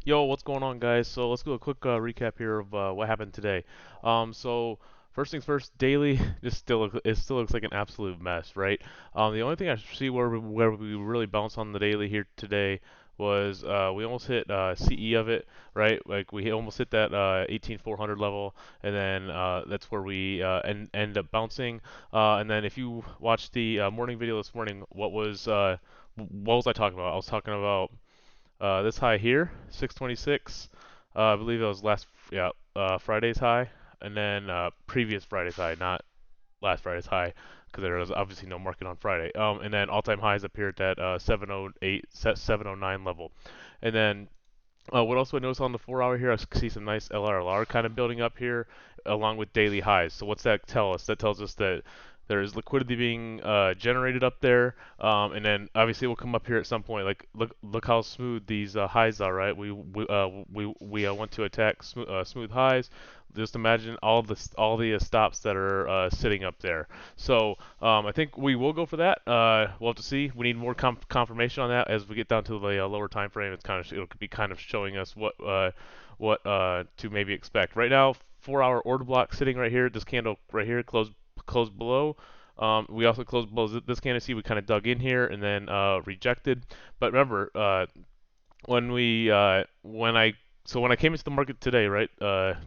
Yo, what's going on, guys? So let's do a quick recap here of what happened today. So first things first, daily it still looks like an absolute mess, right? The only thing I see where we really bounced on the daily here today was we almost hit CE of it, right? Like almost hit that 18,400 level, and then that's where we end up bouncing. And then if you watched the morning video this morning, what was I talking about? I was talking about this high here, 626. I believe it was Friday's high, and then previous Friday's high, not last Friday's high, because there was obviously no market on Friday. And then all-time highs appeared at 708, 709 level, and then. What else do I notice on the 4 hour here? I see some nice LRLR kind of building up here, along with daily highs. So what's that tell us? That tells us that there is liquidity being generated up there, and then obviously we'll come up here at some point. Like look how smooth these highs are, right? We want to attack smooth highs. Just imagine all the stops that are sitting up there. So I think we will go for that. We'll have to see. We need more confirmation on that as we get down to the lower time frame. It'll be kind of showing us what to maybe expect. Right now, 4 hour order block sitting right here. This candle right here closed below. We also closed below this candle. See, we kind of dug in here and then rejected. But remember, when I came into the market today, right,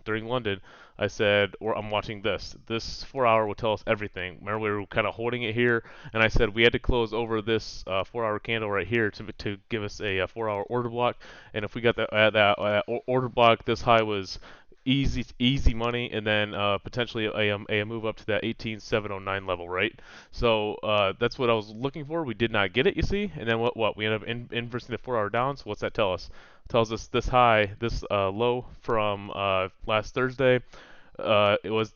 during London, I said, or I'm watching this. This 4 hour will tell us everything. Remember, we were kind of holding it here, and I said we had to close over this 4 hour candle right here to give us a 4 hour order block. And if we got that order block, this high was easy money, and then potentially a move up to that 18,709 level, right? So that's what I was looking for. We did not get it, you see, and then what we ended up inversing the 4 hour down. So what's that tell us? Tells us this high, this low from last Thursday. It was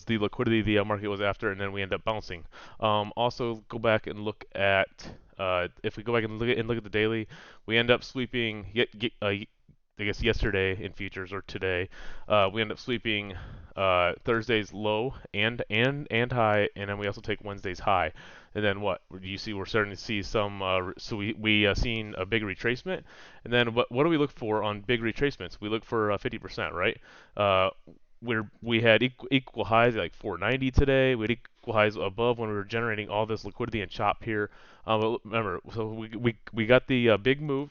the liquidity the market was after, and then we end up bouncing. Also, go back and look at if we go back and look at the daily, we end up sweeping I guess yesterday in futures or today, we end up sweeping Thursday's low and high, and then we also take Wednesday's high. And then what? You see, we're starting to see some. So we seen a big retracement, and then what do we look for on big retracements? We look for 50%, right? Uh, we had equal highs like 490 today. We had equal highs above when we were generating all this liquidity and chop here. But remember, so we got the big move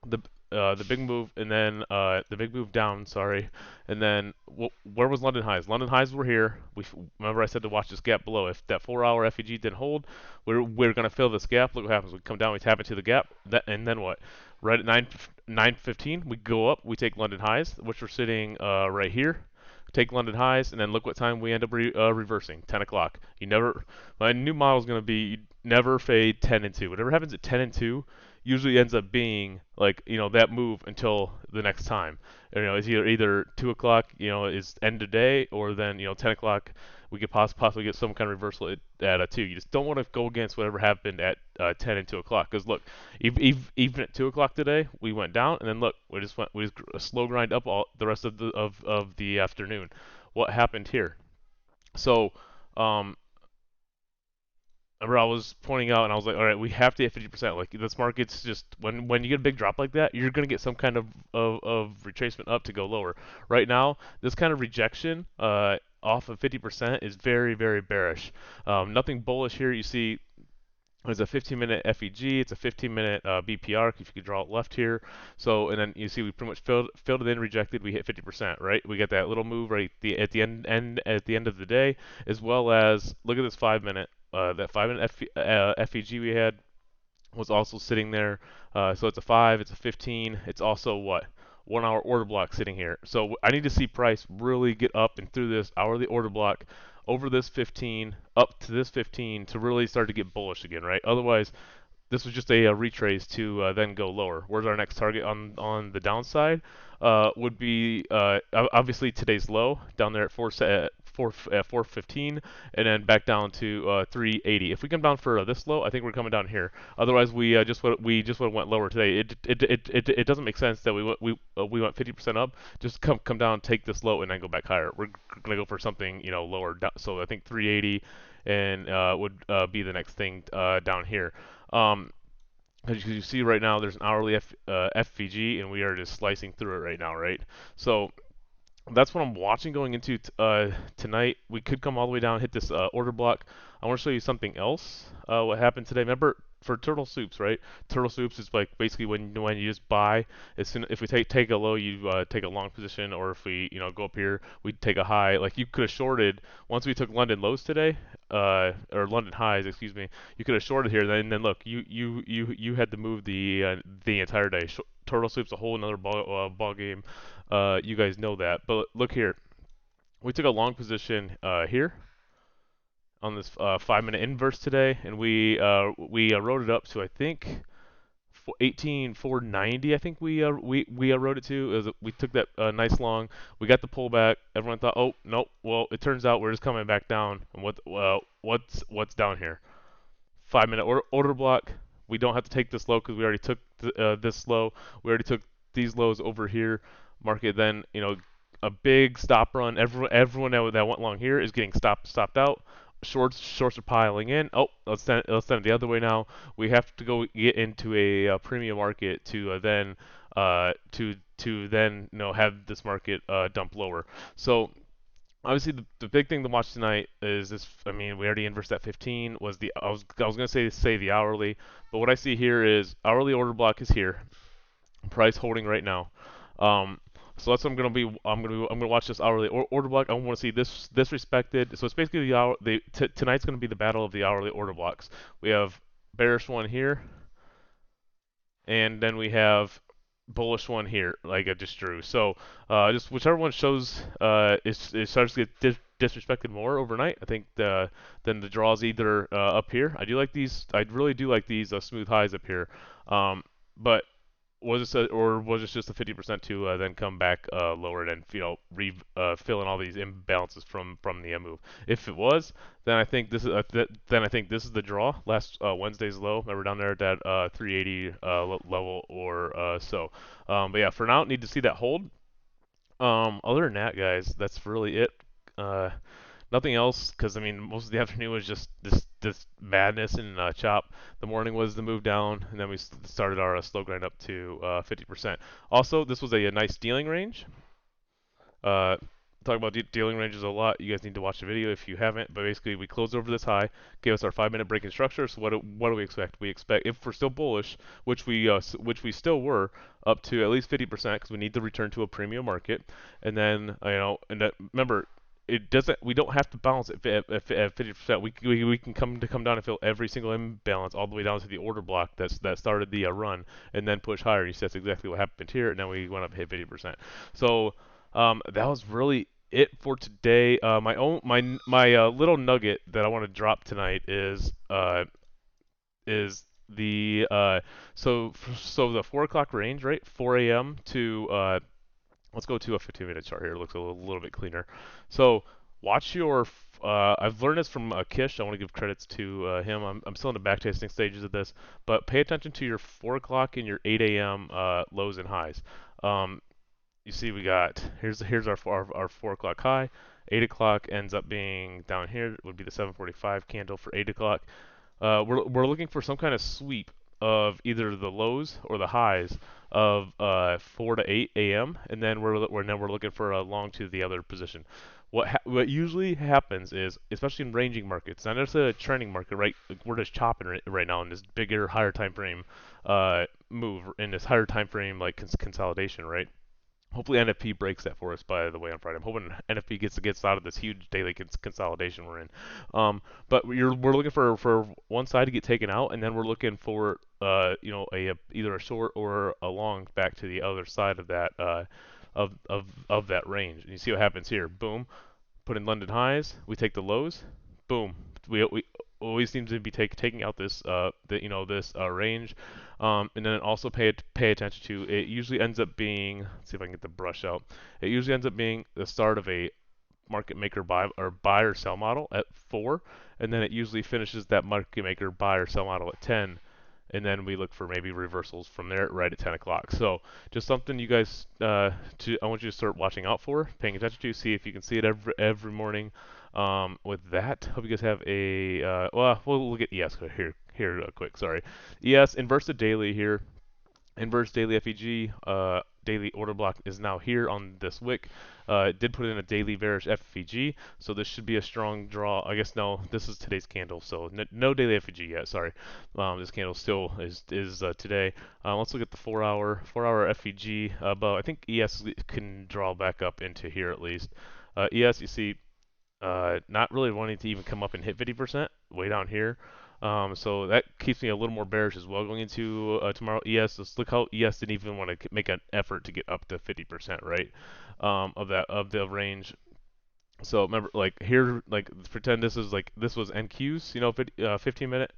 the the big move, and then the big move down. Sorry, and then where was London highs? London highs were here. Remember I said to watch this gap below. If that 4 hour FEG didn't hold, we're gonna fill this gap. Look what happens. We come down, we tap into the gap, and then what? Right at 9:15, we go up. We take London highs, which we're sitting right here. Take London highs, and then look what time we end up reversing. 10 o'clock. My new model is gonna be you never fade 10 and 2. Whatever happens at 10 and 2 usually ends up being like that move until the next time. It's either 2 o'clock, is end of day, or then 10 o'clock we could possibly get some kind of reversal at a 2. You just don't want to go against whatever happened at 10 and 2 o'clock, because look, even at 2 o'clock today we went down, and then look, we just slow grind up all the rest of the afternoon. What happened here? So um, remember I was pointing out, and I was like, all right, we have to hit 50%. Like this market's just when you get a big drop like that, you're gonna get some kind of retracement up to go lower. Right now, this kind of rejection off of 50% is very bearish. Nothing bullish here. You see. It's a 15-minute FEG. It's a 15-minute BPR. If you could draw it left here, so and then you see we pretty much filled it in, rejected. We hit 50%, right? We get that little move right at the end of the day, as well as look at this 5 minute. That 5 minute FEG we had was also sitting there. So it's a 5, it's a 15, it's also what? 1 hour order block sitting here. So I need to see price really get up and through this hourly order block over this 15, up to this 15 to really start to get bullish again, right? Otherwise, this was just a retrace to then go lower. Where's our next target on the downside? Would be obviously today's low down there at 415, and then back down to 380. If we come down for this low, I think we're coming down here. Otherwise, we just would have went lower today. It doesn't make sense that we went 50% up. Just come down, take this low, and then go back higher. We're gonna go for something lower. So I think 380 and would be the next thing down here. Um, As you see right now, there's an hourly FVG, and we are just slicing through it right now, right? So that's what I'm watching going into tonight. We could come all the way down, hit this order block. I want to show you something else. What happened today? Remember for turtle soups, right? Turtle soups is like basically when you just buy. As soon if we take a low, you take a long position, or if we go up here, we take a high. Like you could have shorted once we took London lows today, or London highs, excuse me. You could have shorted here. Then look, you had to move the entire day. Turtle soup's a whole another ball game. You guys know that. But look here. We took a long position here on this 5-minute inverse today, and we rode it up to I think 18,490. I think we rode it to. We took that nice long. We got the pullback. Everyone thought, oh nope. Well, it turns out we're just coming back down. And what's down here? 5-minute order block. We don't have to take this low because we already took this low. We already took these lows over here. Market then a big stop run. Everyone that went long here is getting stopped out. Shorts are piling in. Oh, let's send it the other way now. We have to go get into a premium market to then have this market dump lower. So obviously the big thing to watch tonight is this. I mean, we already inversed that 15 was the I was gonna say the hourly, but what I see here is hourly order block is here, price holding right now. Um, so that's what I'm gonna watch this hourly order block. I want to see this respected. So it's basically tonight's gonna be the battle of the hourly order blocks. We have bearish one here, and then we have bullish one here, like I just drew. So just whichever one shows it starts to get disrespected more overnight. I think then the draws either up here. I really do like these smooth highs up here. But was it just a 50% to then come back lower and fill in all these imbalances from the move? If it was, then I think this is the draw. Last Wednesday's low. Remember down there at that 380 level or so. But yeah, for now, need to see that hold. Other than that, guys, that's really it. Uh, Nothing else, because I mean, most of the afternoon was just this madness and chop. The morning was the move down, and then we started our slow grind up to 50%. Also, this was a nice dealing range. Uh, talk about dealing ranges a lot. You guys need to watch the video if you haven't. But basically, we closed over this high, gave us our 5-minute break in structure. So what do we expect? We expect if we're still bullish, which we still were, up to at least 50% because we need to return to a premium market. And then remember, it doesn't. We don't have to balance it at 50%. We can come down and fill every single imbalance all the way down to the order block that started the run, and then push higher. You see that's exactly what happened here. And now we went up and hit 50%. So that was really it for today. My little nugget that I want to drop tonight is the so the 4 o'clock range, right? 4 a.m. to let's go to a 15-minute chart here. It looks a little bit cleaner. So watch your. I've learned this from Kish. I want to give credits to him. I'm still in the backtesting stages of this, but pay attention to your 4 o'clock and your 8 a.m. Lows and highs. You see, we got here's our 4 o'clock high. 8 o'clock ends up being down here. It would be the 7:45 candle for 8 o'clock. We're looking for some kind of sweep of either the lows or the highs of 4 to 8 a.m. and then we're looking for a long to the other position. What usually happens is, especially in ranging markets, not necessarily a trending market, right? Like we're just chopping right now in this bigger, higher time frame move in this higher time frame like consolidation, right? Hopefully NFP breaks that for us, by the way, on Friday. I'm hoping NFP gets out of this huge daily consolidation we're in. But we're looking for one side to get taken out, and then we're looking for either a short or a long back to the other side of that of that range. And you see what happens here. Boom. Put in London highs. We take the lows. Boom. We always seem to be taking out this this range. And then also pay attention to it. Usually ends up being, let's see if I can get the brush out. It usually ends up being the start of a market maker buy or sell model at 4, and then it usually finishes that market maker buy or sell model at 10, and then we look for maybe reversals from there right at 10 o'clock. So just something you guys I want you to start watching out for, paying attention to, see if you can see it every morning. With that, hope you guys have a well, we'll look at ES here. here quick. Sorry. ES inverse the daily here. Inverse daily FEG, daily order block is now here on this wick. It did put in a daily bearish FEG, so this should be a strong draw. I guess no, this is today's candle, so no daily FEG yet. Sorry, this candle still is today. Let's look at the 4-hour FEG. But I think ES can draw back up into here at least. ES, you see, not really wanting to even come up and hit 50%, way down here. So that keeps me a little more bearish as well going into tomorrow. ES, let's look how ES didn't even want to make an effort to get up to 50%, right? Of the range. So remember, like here, like pretend this was NQs, 15 minute,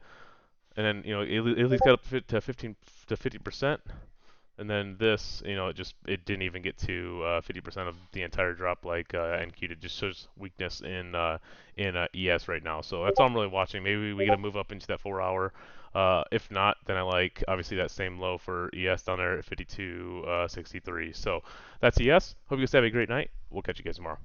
and then at least got up to 50%. And then this, it didn't even get to 50% of the entire drop like NQ. It just shows weakness in ES right now. So that's all I'm really watching. Maybe we get a move up into that 4 hour. If not, then I like obviously that same low for ES down there at 52.63. So that's ES. Hope you guys have a great night. We'll catch you guys tomorrow.